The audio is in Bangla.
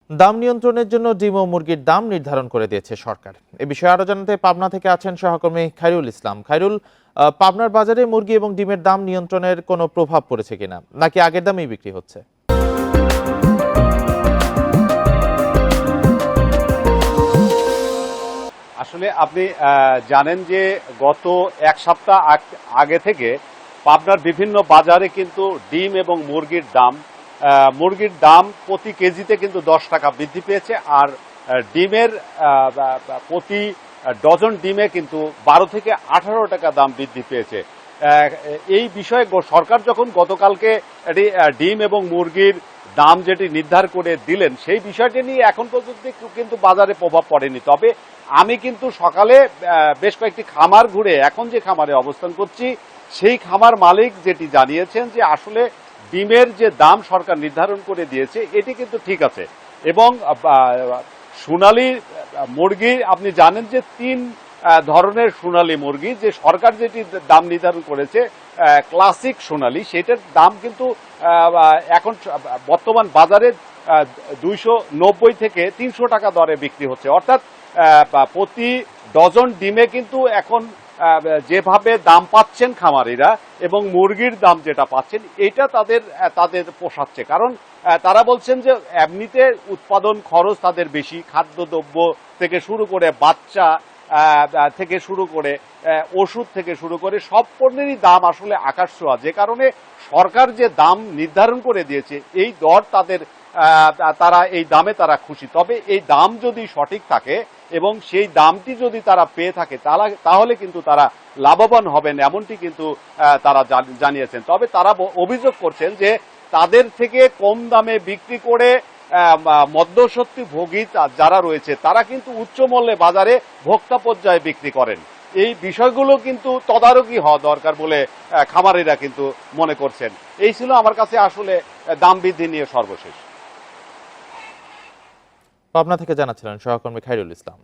দাম নিয়ন্ত্রণের জন্য ডিম ও মুরগির দাম নির্ধারণ করে দিয়েছে সরকার। এ বিষয়ে আরো জানাতে পাবনা থেকে আছেন সহকর্মী খায়রুল ইসলাম। খায়রুল, পাবনার বাজারে মুরগি এবং ডিমের দাম নিয়ন্ত্রণের কোনো প্রভাব পড়েছে কিনা, নাকি আগের দামেই বিক্রি হচ্ছে? আসলে আপনি জানেন যে গত এক সপ্তাহ আগে থেকে পাবনার বিভিন্ন বাজারে কিন্তু ডিম এবং মুরগির দাম প্রতি কেজিতে কিন্তু 10 টাকা বৃদ্ধি পেয়েছে। আর ডিমের প্রতি ডজন ডিমে কিন্তু 12 থেকে 18 টাকা দাম বৃদ্ধি পেয়েছে। এই বিষয়ে সরকার যখন গতকালকে এটি ডিম এবং মুরগির দাম যেটি নির্ধারণ করে দিলেন, সেই বিষয়টি নিয়ে এখন পর্যন্ত কিন্তু বাজারে প্রভাব পড়েনি। তবে আমি কিন্তু সকালে বেশ কয়েকটি খামার ঘুরে এখন যে খামারে অবস্থান করছি, সেই খামার মালিক যেটি জানিয়েছেন যে আসলে ডিমের যে দাম সরকার নির্ধারণ করে দিয়েছে এটি কিন্তু ঠিক আছে। এবং সোনালী মুরগি আপনি জানেন যে 3 ধরনের সোনালী মুরগি, যে সরকার যেটি দাম নির্ধারণ করেছে ক্লাসিক সোনালী, সেটার দাম কিন্তু এখন বর্তমান বাজারে 290 থেকে 300 টাকা দরে বিক্রি হচ্ছে। অর্থাৎ প্রতি ডজন ডিমে কিন্তু এখন যেভাবে দাম পাচ্ছেন খামারিরা এবং মুরগির দাম যেটা পাচ্ছেন, এটা তাদের পোষাচ্ছে। কারণ তারা বলছেন যে এমনিতে উৎপাদন খরচ তাদের বেশি, খাদ্যদ্রব্য থেকে শুরু করে বাচ্চা থেকে শুরু করে ওষুধ থেকে শুরু করে সব পণ্যেরই দাম আসলে আকাশ ছোঁয়া। যে কারণে সরকার যে দাম নির্ধারণ করে দিয়েছে এই দর তারা এই দামে তারা খুশি। তবে এই দাম যদি সঠিক থাকে এবং সেই দামটি যদি তারা পেয়ে থাকে তাহলে কিন্তু তারা লাভবান হবেন, এমনটি কিন্তু তারা জানিয়েছেন। তবে তারা অভিযোগ করছেন যে তাদের থেকে কম দামে বিক্রি করে মধ্যস্বত্ব ভোগী যারা রয়েছে তারা কিন্তু উচ্চ মূল্যে বাজারে ভোক্তা পর্যায়ে বিক্রি করেন। এই বিষয়গুলো কিন্তু তদারকি হওয়া দরকার বলে খামারিরা কিন্তু মনে করছেন। এই ছিল আমার কাছে আসলে দাম বৃদ্ধি নিয়ে সর্বশেষ। পাবনা থেকে জানাচ্ছিলেন সহকর্মী খায়রুল ইসলাম।